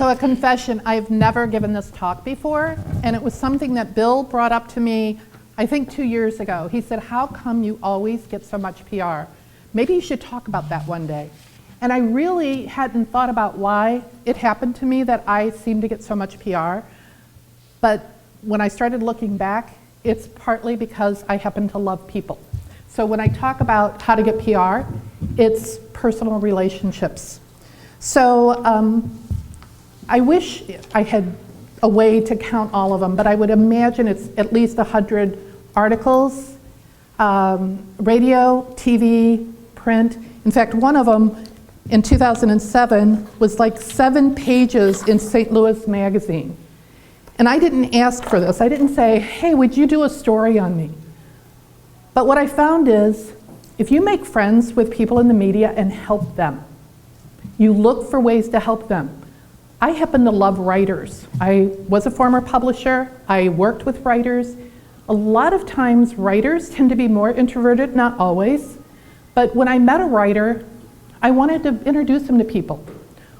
So a confession, I've never given this talk before, and it was something that Bill brought up to me, I think 2 years ago. He said, how come you always get so much PR? Maybe you should talk about that one day. And I really hadn't thought about why it happened to me that I seem to get so much PR. But when I started looking back, it's partly because I happen to love people. So when I talk about how to get PR, it's personal relationships. So I wish I had a way to count all of them, but I would imagine it's at least 100 articles, radio, TV, print. In fact, one of them in 2007 was like 7 pages in St. Louis Magazine. And I didn't ask for this. I didn't say, hey, would you do a story on me? But what I found is, if you make friends with people in the media and help them, you look for ways to help them. I happen to love writers. I was a former publisher. I worked with writers. A lot of times writers tend to be more introverted, not always. But when I met a writer, I wanted to introduce him to people.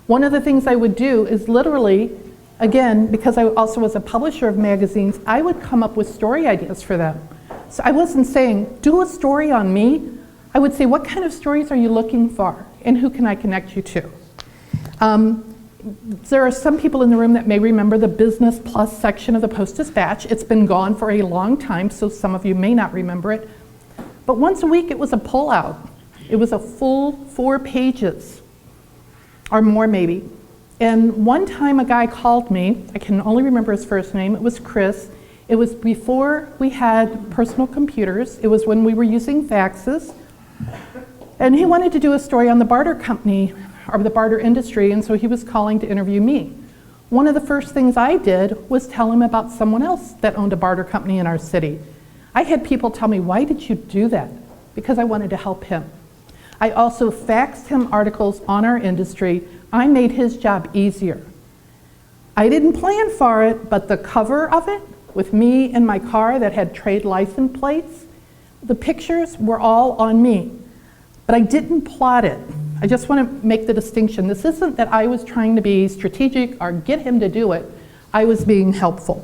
One of the things I would do is literally, again, because I also was a publisher of magazines, I would come up with story ideas for them. So I wasn't saying, do a story on me. I would say, what kind of stories are you looking for? And who can I connect you to? There are some people in the room that may remember the Business Plus section of the Post-Dispatch. It's been gone for a long time, so some of you may not remember it. But once a week, it was a pullout. It was a full 4 pages, or more maybe. And one time a guy called me, I can only remember his first name, it was Chris. It was before we had personal computers. It was when we were using faxes. And he wanted to do a story on the barter company, or the barter industry, and so he was calling to interview me. One of the first things I did was tell him about someone else that owned a barter company in our city. I had people tell me, why did you do that? Because I wanted to help him. I also faxed him articles on our industry. I made his job easier. I didn't plan for it, but the cover of it, with me in my car that had trade license plates, the pictures were all on me. But I didn't plot it. I just want to make the distinction. This isn't that I was trying to be strategic or get him to do it. I was being helpful.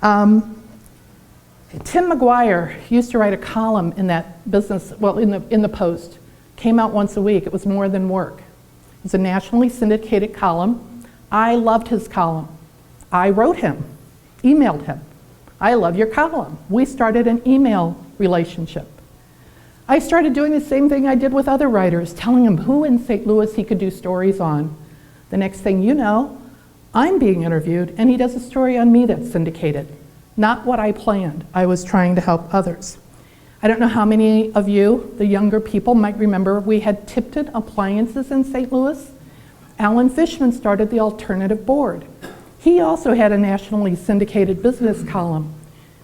Tim McGuire used to write a column in that business, well, in the Post. Came out once a week. It was More Than Work. It was a nationally syndicated column. I loved his column. I wrote him, emailed him. I love your column. We started an email relationship. I started doing the same thing I did with other writers, telling him who in St. Louis he could do stories on. The next thing you know, I'm being interviewed, and he does a story on me that's syndicated. Not what I planned. I was trying to help others. I don't know how many of you, the younger people, might remember we had Tipton Appliances in St. Louis. Alan Fishman started the Alternative Board. He also had a nationally syndicated business column.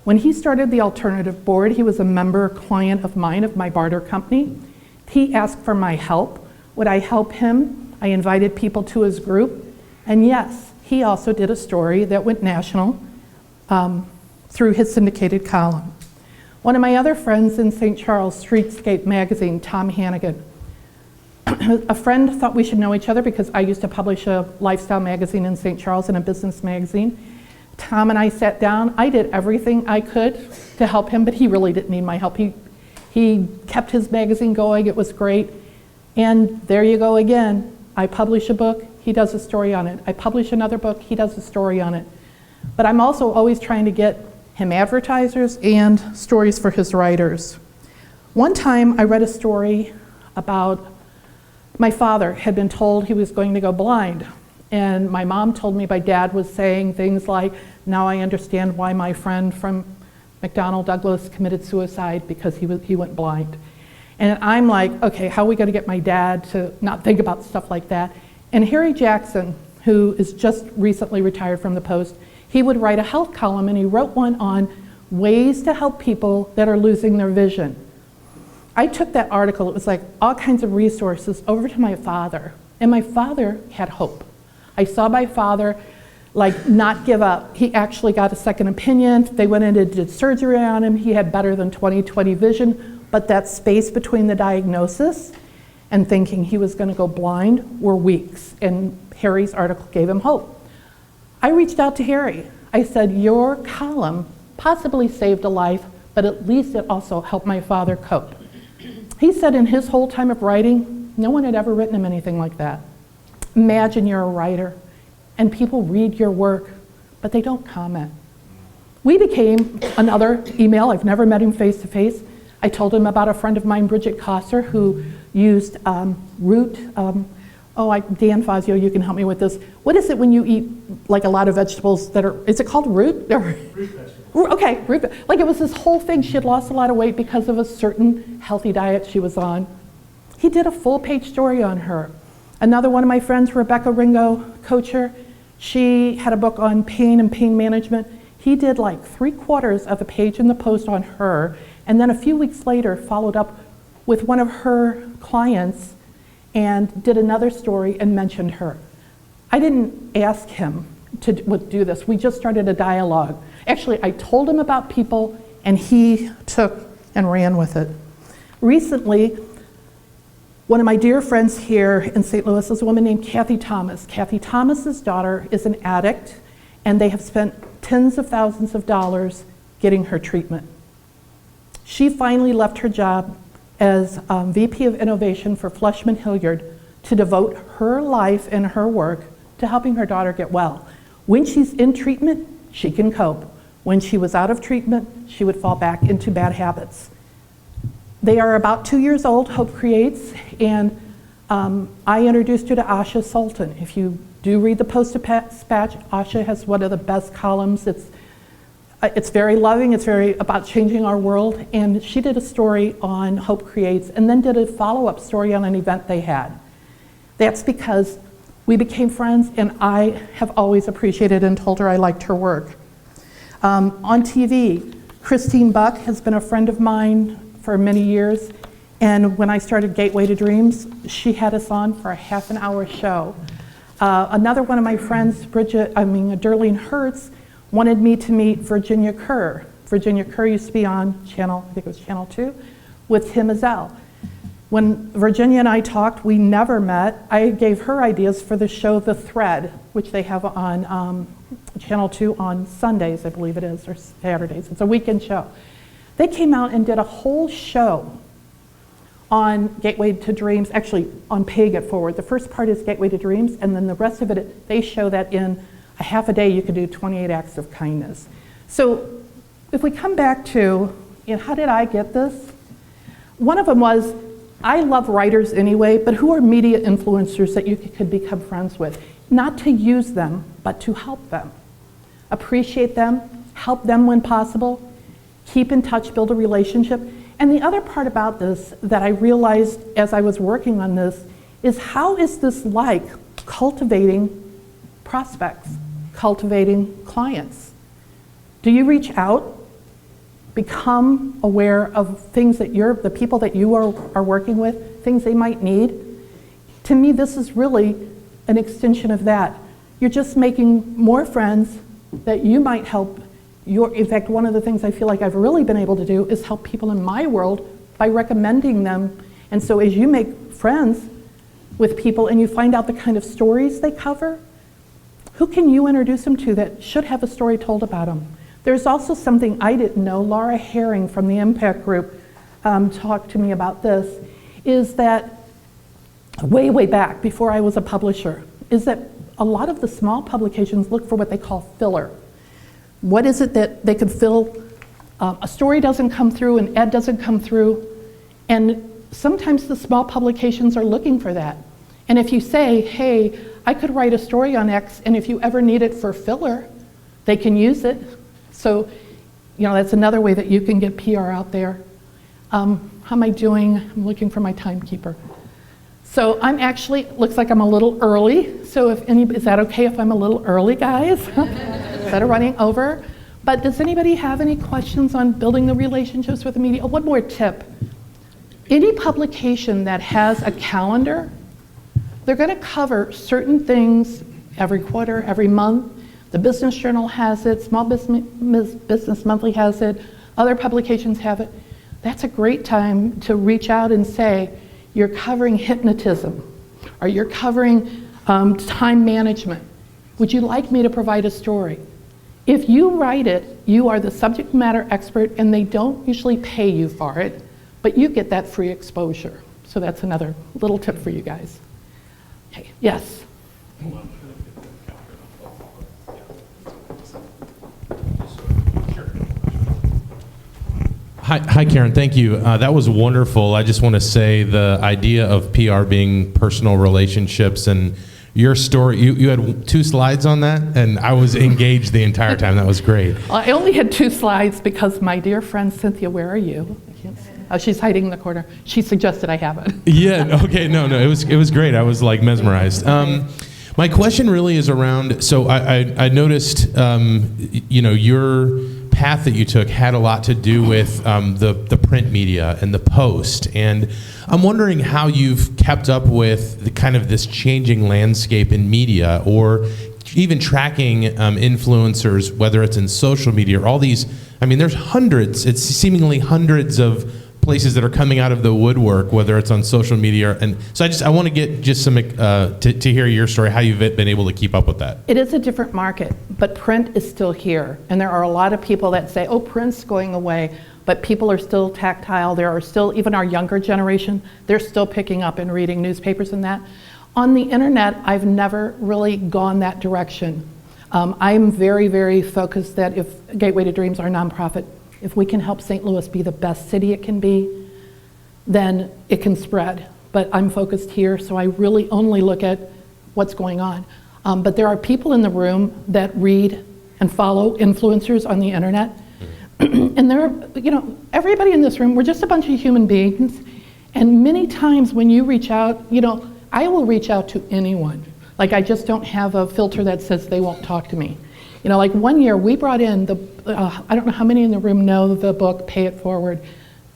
When he started the Alternative Board, he was a member client of mine, of my barter company. He asked for my help. Would I help him? I invited people to his group. And yes, he also did a story that went national through his syndicated column. One of my other friends in St. Charles, Streetscape Magazine, Tom Hannigan. A friend thought we should know each other because I used to publish a lifestyle magazine in St. Charles and a business magazine. Tom and I sat down. I did everything I could to help him, but he really didn't need my help. He kept his magazine going. It was great. And there you go again. I publish a book, he does a story on it. I publish another book, he does a story on it. But I'm also always trying to get him advertisers and stories for his writers. One time I read a story about my father had been told he was going to go blind. And my mom told me my dad was saying things like, now I understand why my friend from McDonnell Douglas committed suicide because he went blind. And I'm like, okay, how are we gonna get my dad to not think about stuff like that? And Harry Jackson, who is just recently retired from the Post, he would write a health column, and he wrote one on ways to help people that are losing their vision. I took that article, it was like all kinds of resources, over to my father, and my father had hope. I saw my father like not give up. He actually got a second opinion. They went in and did surgery on him. He had better than 20/20 vision, but that space between the diagnosis and thinking he was going to go blind were weeks, and Harry's article gave him hope. I reached out to Harry. I said, your column possibly saved a life, but at least it also helped my father cope. He said in his whole time of writing, no one had ever written him anything like that. Imagine you're a writer, and people read your work, but they don't comment. We became another email. I've never met him face to face. I told him about a friend of mine, Bridget Kosser, who used root, Dan Fazio, you can help me with this. What is it when you eat like a lot of vegetables that are, is it called root? Root vegetables. Okay, like it was this whole thing. She had lost a lot of weight because of a certain healthy diet she was on. He did a full page story on her. Another one of my friends, Rebecca Ringo, coacher, she had a book on pain and pain management. He did like 3/4 of a page in the Post on her, and then a few weeks later followed up with one of her clients and did another story and mentioned her. I didn't ask him to do this. We just started a dialogue. Actually, I told him about people, and he took and ran with it. Recently, one of my dear friends here in St. Louis is a woman named Kathy Thomas. Kathy Thomas's daughter is an addict, and they have spent tens of thousands of dollars getting her treatment. She finally left her job as VP of Innovation for Fleishman Hilliard to devote her life and her work to helping her daughter get well. When she's in treatment, she can cope. When she was out of treatment, she would fall back into bad habits. They are about 2 years old, Hope Creates, and I introduced you to Asha Sultan. If you do read the Post-Dispatch, Asha has one of the best columns. It's very loving, it's very about changing our world, and she did a story on Hope Creates and then did a follow-up story on an event they had. That's because we became friends, and I have always appreciated and told her I liked her work. On TV, Christine Buck has been a friend of mine for many years, and when I started Gateway to Dreams, she had us on for a half-an-hour show. Another one of my friends, Darlene Hertz, wanted me to meet Virginia Kerr. Virginia Kerr used to be on Channel 2, with Tim Ezzell. When Virginia and I talked, we never met. I gave her ideas for the show The Thread, which they have on Channel 2 on Sundays, I believe it is, or Saturdays. It's a weekend show. They came out and did a whole show on Gateway to Dreams, actually on Pay It Forward. The first part is Gateway to Dreams, and then the rest of it, they show that in a half a day you can do 28 acts of kindness. So if we come back to, how did I get this? One of them was, I love writers anyway, but who are media influencers that you could become friends with? Not to use them, but to help them. Appreciate them, help them when possible, keep in touch, build a relationship. And the other part about this that I realized as I was working on this is, how is this like cultivating prospects, cultivating clients? Do you reach out, become aware of things that the people that you are working with, things they might need? To me, this is really an extension of that. You're just making more friends that you might help. In fact, one of the things I feel like I've really been able to do is help people in my world by recommending them. And so as you make friends with people and you find out the kind of stories they cover, who can you introduce them to that should have a story told about them? There's also something I didn't know. Laura Herring from the Impact Group talked to me about this, is that way back before I was a publisher, is that a lot of the small publications look for what they call filler. What is it that they could fill? A story doesn't come through, an ad doesn't come through, and sometimes the small publications are looking for that. And if you say, hey, I could write a story on X, and if you ever need it for filler, they can use it. So, that's another way that you can get PR out there. How am I doing? I'm looking for my timekeeper. So I'm actually, looks like I'm a little early. So is that okay if I'm a little early, guys? Instead of running over. But does anybody have any questions on building the relationships with the media? Oh, one more tip. Any publication that has a calendar, they're going to cover certain things every quarter, every month. The Business Journal has it, Small Business Monthly has it, other publications have it. That's a great time to reach out and say, you're covering hypnotism, or you're covering time management. Would you like me to provide a story? If you write it, you are the subject matter expert, and they don't usually pay you for it, but you get that free exposure. So that's another little tip for you guys. Okay, yes? Hi, Karen. Thank you. That was wonderful. I just want to say the idea of PR being personal relationships and your story, you had 2 slides on that, and I was engaged the entire time. That was great. Well, I only had 2 slides because my dear friend Cynthia, where are you? I can't see. Oh, she's hiding in the corner. She suggested I have it. Yeah, okay, no, it was great. I was like mesmerized. My question really is around, so I noticed, your path that you took had a lot to do with the print media and the Post, and I'm wondering how you've kept up with the kind of this changing landscape in media, or even tracking influencers, whether it's in social media or all these. I mean, there's hundreds. It's seemingly hundreds of places that are coming out of the woodwork, whether it's on social media, and so I want to get just some to hear your story, how you've been able to keep up with that. It is a different market, but print is still here, and there are a lot of people that say, "Oh, print's going away," but people are still tactile. There are still, even our younger generation, they're still picking up and reading newspapers and that. On the internet, I've never really gone that direction. I'm very, very focused that if Gateway to Dreams, our nonprofit, if we can help St. Louis be the best city it can be, then it can spread. But I'm focused here, so I really only look at what's going on. But there are people in the room that read and follow influencers on the internet. And there are, everybody in this room, we're just a bunch of human beings. And many times when you reach out, I will reach out to anyone. Like, I just don't have a filter that says they won't talk to me. Like one year we brought in I don't know how many in the room know the book, Pay It Forward.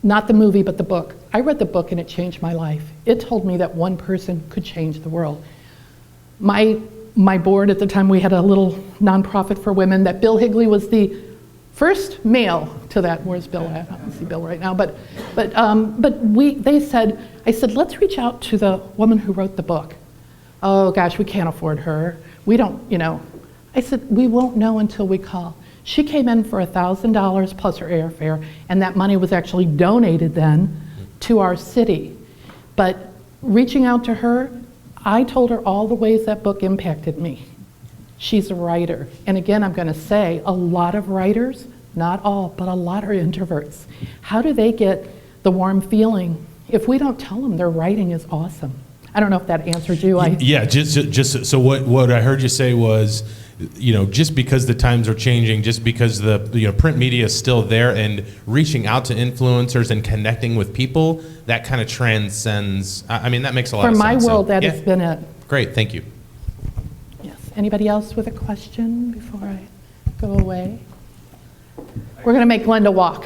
Not the movie, but the book. I read the book and it changed my life. It told me that one person could change the world. My board at the time, we had a little nonprofit for women that Bill Higley was the first male to that. Where's Bill at? I don't see Bill right now, but I said, let's reach out to the woman who wrote the book. Oh gosh, we can't afford her. We don't, I said, we won't know until we call. She came in for $1,000 plus her airfare, and that money was actually donated then to our city. But reaching out to her, I told her all the ways that book impacted me. She's a writer. And again, I'm going to say, a lot of writers, not all, but a lot are introverts. How do they get the warm feeling if we don't tell them their writing is awesome? I don't know if that answered you. Yeah, just so what I heard you say was, just because the times are changing, just because the print media is still there, and reaching out to influencers and connecting with people, that kind of transcends. I mean, that makes a lot of sense. For my world, that has been it. Great, thank you. Yes. Anybody else with a question before I go away? We're going to make Glenda walk.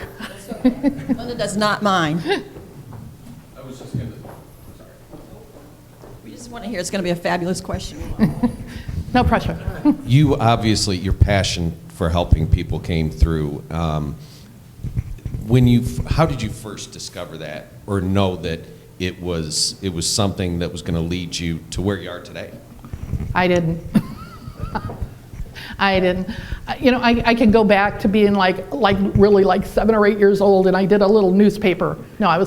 Glenda does not mind. I was just going to. Sorry. We just want to hear. It's going to be a fabulous question. No pressure. You obviously, your passion for helping people came through. How did you first discover that, or know that it was something that was going to lead you to where you are today? I didn't. I didn't. I can go back to being really 7 or 8 years old, and I did a little newspaper. No, I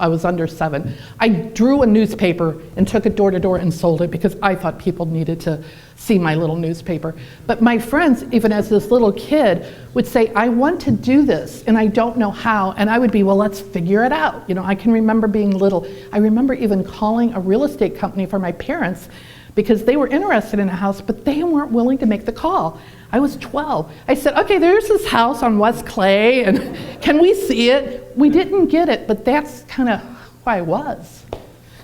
was under 7. I drew a newspaper and took it door to door and sold it because I thought people needed to see my little newspaper. But my friends, even as this little kid, would say, I want to do this, and I don't know how. And I would be, well, let's figure it out. I can remember being little. I remember even calling a real estate company for my parents because they were interested in a house, but they weren't willing to make the call. I was 12. I said, okay, there's this house on West Clay, and can we see it? We didn't get it, but that's kind of who I was.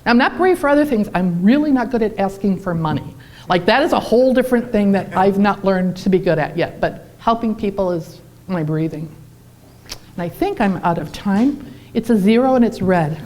I'm not brave for other things. I'm really not good at asking for money. That is a whole different thing that I've not learned to be good at yet, but helping people is my breathing. And I think I'm out of time. It's a 0 and it's red.